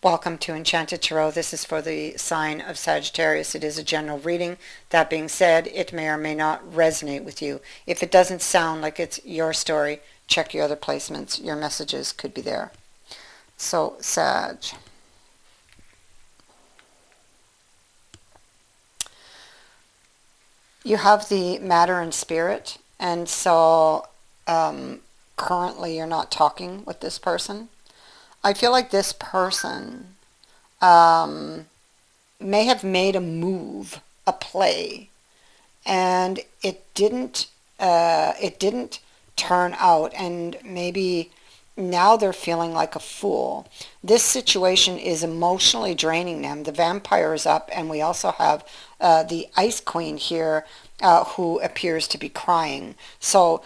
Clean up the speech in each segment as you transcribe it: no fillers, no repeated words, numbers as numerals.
Welcome to Enchanted Tarot. This is for the sign of Sagittarius. It is a general reading. That being said, it may or may not resonate with you. If it doesn't sound like it's your story, check your other placements. Your messages could be there. So, Sag. You have the matter and spirit, and so currently you're not talking with this person. I feel like this person may have made a move, a play, and it didn't turn out, and maybe now they're feeling like a fool. This situation is emotionally draining them. The vampire is up, and we also have the ice queen here who appears to be crying. So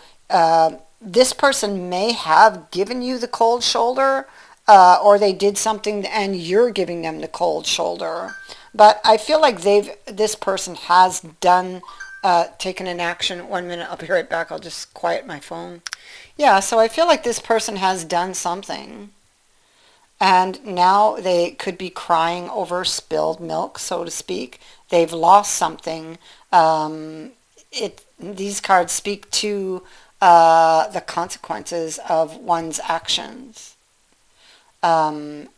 this person may have given you the cold shoulder, or they did something and you're giving them the cold shoulder. But I feel like this person has done, taken an action. 1 minute, I'll be right back. I'll just quiet my phone. Yeah, so I feel like this person has done something. And now they could be crying over spilled milk, so to speak. They've lost something. These cards speak to the consequences of one's actions. And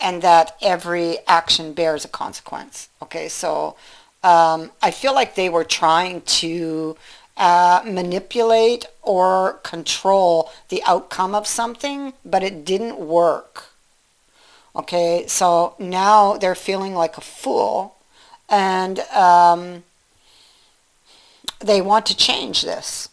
that every action bears a consequence. Okay, so I feel like they were trying to manipulate or control the outcome of something, but it didn't work. Okay, so now they're feeling like a fool, and they want to change this.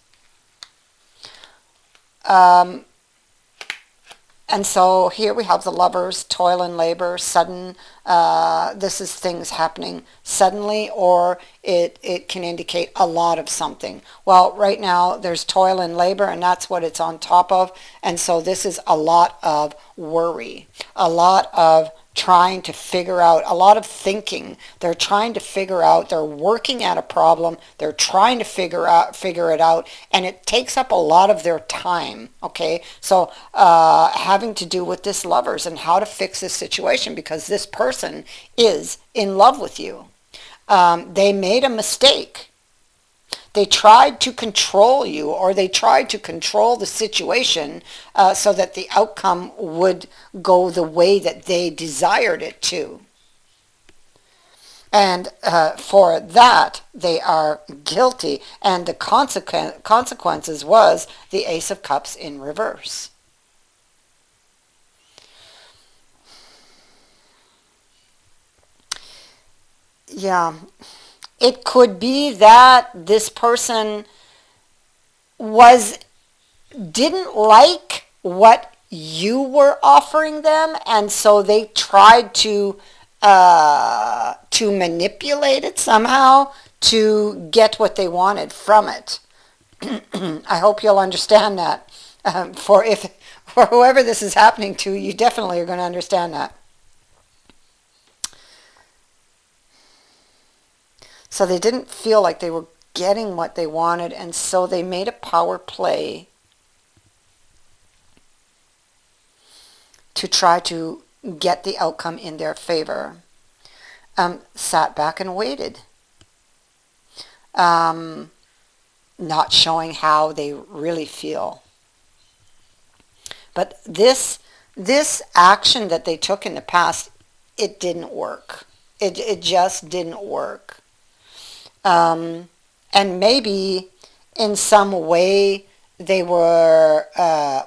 And so here we have the Lovers, toil and labor, sudden. This is things happening suddenly, or it can indicate a lot of something. Well, right now there's toil and labor, and that's what it's on top of. And so this is a lot of worry, a lot of trying to figure out, a lot of thinking. They're trying to figure out, they're working at a problem, they're trying to figure it out, and it takes up a lot of their time. Okay, so having to do with this Lovers and how to fix this situation, because this person is in love with you. They made a mistake. They tried to control you, or they tried to control the situation so that the outcome would go the way that they desired it to. And for that, they are guilty. And the consequences was the Ace of Cups in reverse. Yeah. It could be that this person didn't like what you were offering them, and so they tried to manipulate it somehow to get what they wanted from it. I hope you'll understand that. For whoever this is happening to, you definitely are going to understand that. So they didn't feel like they were getting what they wanted, and so they made a power play to try to get the outcome in their favor. Sat back and waited, not showing how they really feel. But this action that they took in the past, it didn't work. It just didn't work. And maybe in some way they were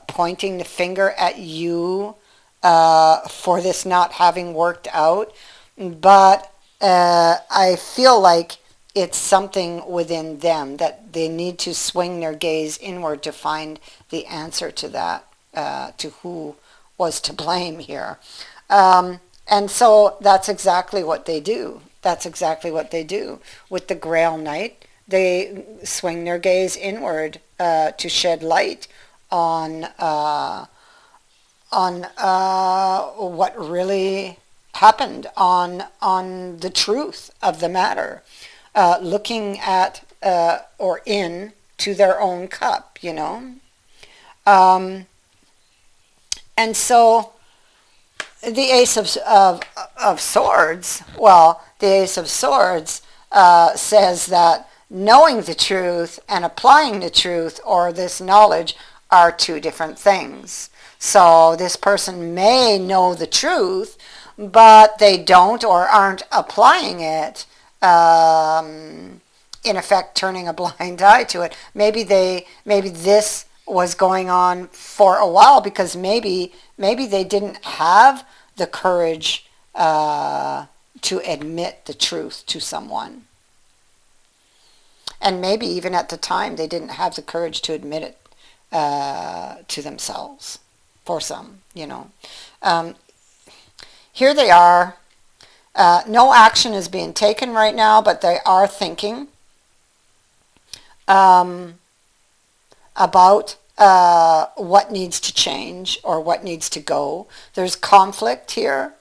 pointing the finger at you for this not having worked out. But I feel like it's something within them that they need to swing their gaze inward to find the answer to that, to who was to blame here. And so that's exactly what they do. That's exactly what they do. With the Grail Knight, they swing their gaze inward to shed light on what really happened, on the truth of the matter, looking at or in to their own cup, you know. And so the Ace of Swords, well, the Ace of Swords says that knowing the truth and applying the truth or this knowledge are two different things. So this person may know the truth, but they don't or aren't applying it, in effect turning a blind eye to it. Maybe this was going on for a while because maybe they didn't have the courage to admit the truth to someone. And maybe even at the time they didn't have the courage to admit it to themselves. For some, here they are. No action is being taken right now, but they are thinking about what needs to change or what needs to go. There's conflict here,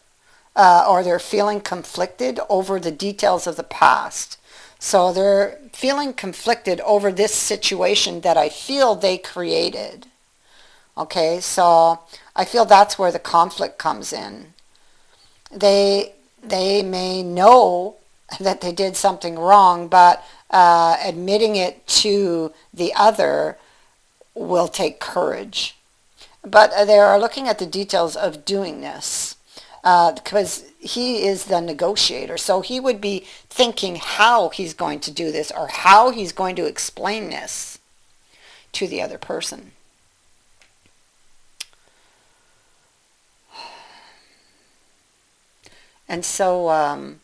or they're feeling conflicted over the details of the past. So they're feeling conflicted over this situation that I feel they created. Okay, so I feel that's where the conflict comes in. They may know that they did something wrong, but admitting it to the other will take courage. But they are looking at the details of doing this because he is the negotiator. So he would be thinking how he's going to do this or how he's going to explain this to the other person. And so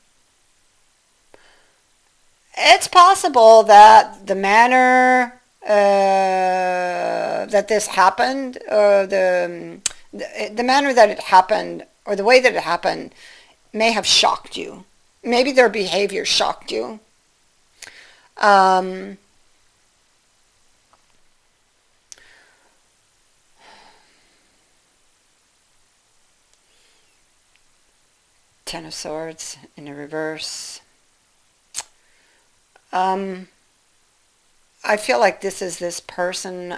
it's possible that the manner that this happened, or the manner that it happened, or the way that it happened, may have shocked you. Maybe their behavior shocked you. Ten of Swords in the reverse. I feel like this is this person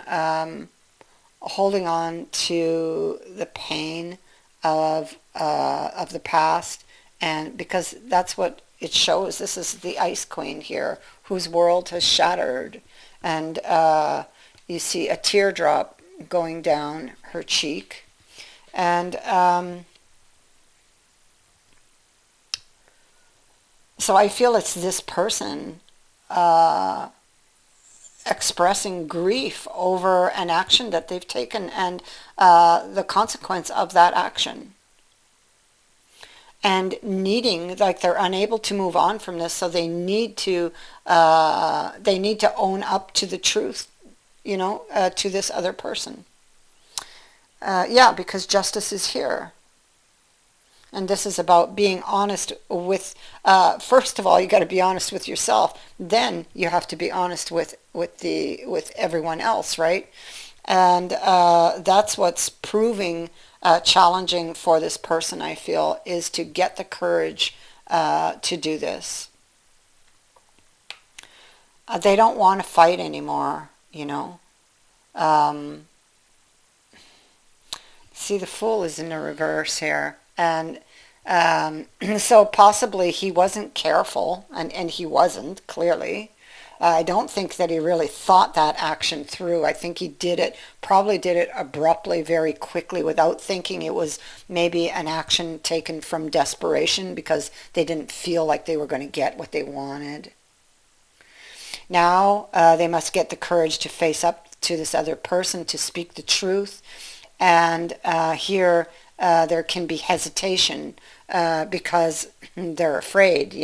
holding on to the pain of the past, and because that's what it shows. This is the Ice Queen here, whose world has shattered, and you see a teardrop going down her cheek, and so I feel it's this person expressing grief over an action that they've taken and the consequence of that action. And needing, like they're unable to move on from this, so they need to own up to the truth, to this other person. Because justice is here. And this is about being honest with, first of all, you got to be honest with yourself. Then you have to be honest with everyone else, right? And that's what's proving challenging for this person, I feel, is to get the courage to do this. They don't want to fight anymore, See, the Fool is in the reverse here. And so possibly he wasn't careful, and he wasn't, clearly. I don't think that he really thought that action through. I think he probably did it abruptly, very quickly, without thinking. It was maybe an action taken from desperation because they didn't feel like they were going to get what they wanted. Now they must get the courage to face up to this other person, to speak the truth. And here there can be hesitation because they're afraid,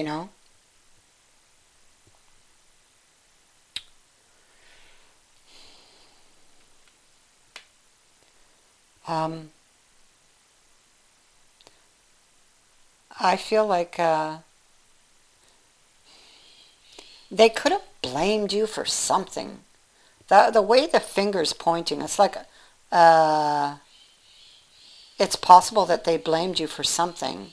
I feel like they could have blamed you for something. The way the finger's pointing, it's like it's possible that they blamed you for something.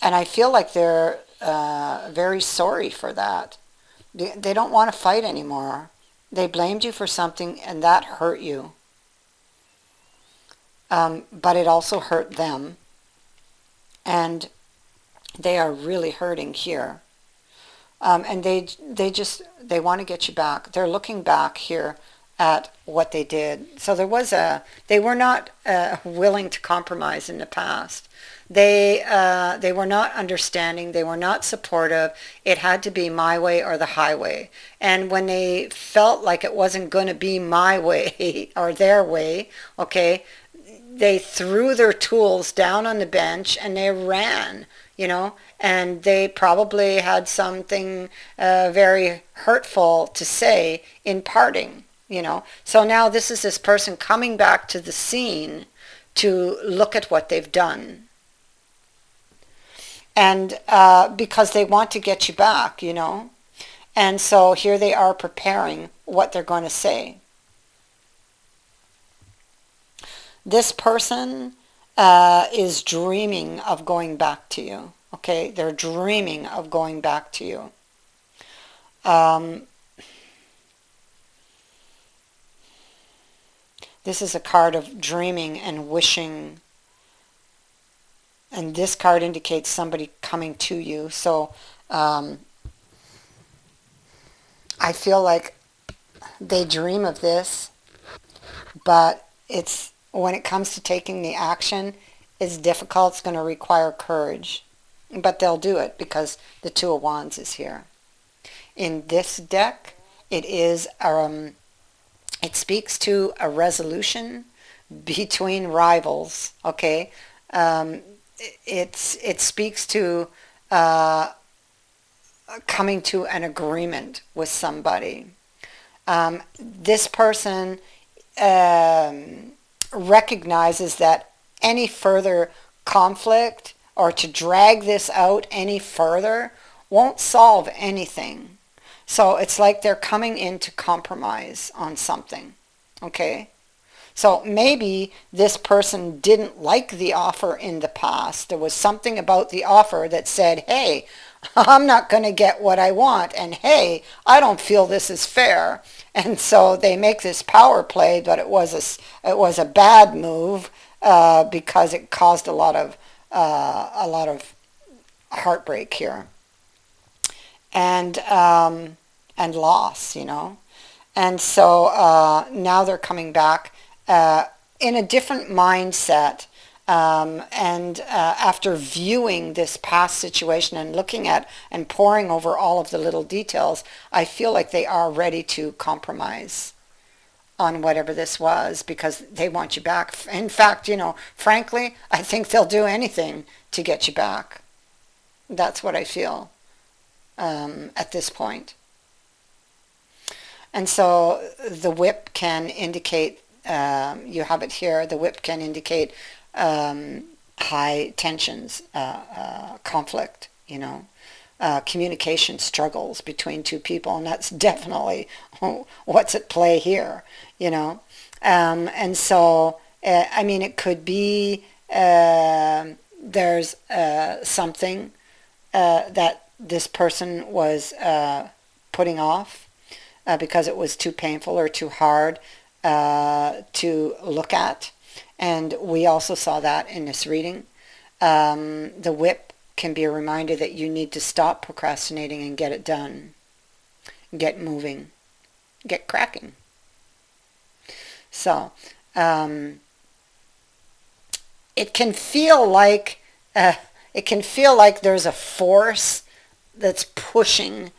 And I feel like they're very sorry for that. They don't want to fight anymore. They blamed you for something and that hurt you. but it also hurt them, and they are really hurting here. And they want to get you back. They're looking back here at what they did. So they were not willing to compromise in the past. They were not understanding. They were not supportive. It had to be my way or the highway. And when they felt like it wasn't going to be my way or their way, okay, they threw their tools down on the bench and they ran, and they probably had something very hurtful to say in parting. So now this person coming back to the scene to look at what they've done. And because they want to get you back. And so here they are preparing what they're going to say. This person is dreaming of going back to you. Okay, they're dreaming of going back to you. This is a card of dreaming and wishing. And this card indicates somebody coming to you. So I feel like they dream of this, but when it comes to taking the action, it's difficult. It's going to require courage. But they'll do it because the Two of Wands is here. In this deck, it speaks to a resolution between rivals, okay? It speaks to coming to an agreement with somebody. This person recognizes that any further conflict or to drag this out any further won't solve anything. So it's like they're coming in to compromise on something, okay? So maybe this person didn't like the offer in the past. There was something about the offer that said, hey, I'm not going to get what I want, and hey, I don't feel this is fair. And so they make this power play, but it was a bad move because it caused a lot of heartbreak here and loss, And so now they're coming back in a different mindset. And after viewing this past situation and looking at and poring over all of the little details, I feel like they are ready to compromise on whatever this was because they want you back. In fact, frankly, I think they'll do anything to get you back. That's what I feel at this point. And so the whip can indicate, you have it here, the whip can indicate high tensions, conflict, communication struggles between two people, and that's definitely what's at play here, and so it could be there's something that this person was putting off because it was too painful or too hard to look at. And we also saw that in this reading. The whip can be a reminder that you need to stop procrastinating and get it done. Get moving. Get cracking. So, it can feel like there's a force that's pushing.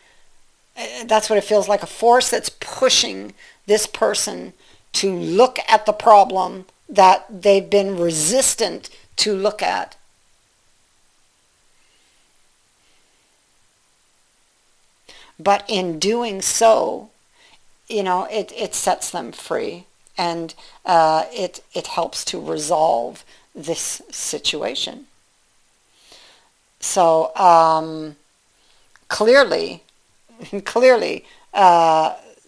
That's what it feels like, a force that's pushing this person to look at the problem that they've been resistant to look at. But in doing so, it sets them free, and it helps to resolve this situation. So clearly,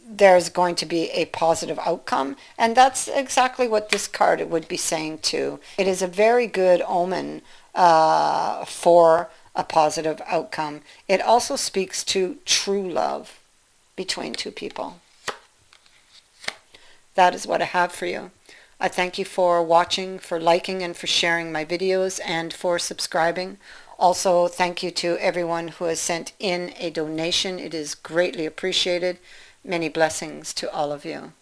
there's going to be a positive outcome, and that's exactly what this card would be saying too. It is a very good omen for a positive outcome. It also speaks to true love between two people. That is what I have for you. I thank you for watching, for liking, and for sharing my videos, and for subscribing. Also, thank you to everyone who has sent in a donation. It is greatly appreciated. Many blessings to all of you.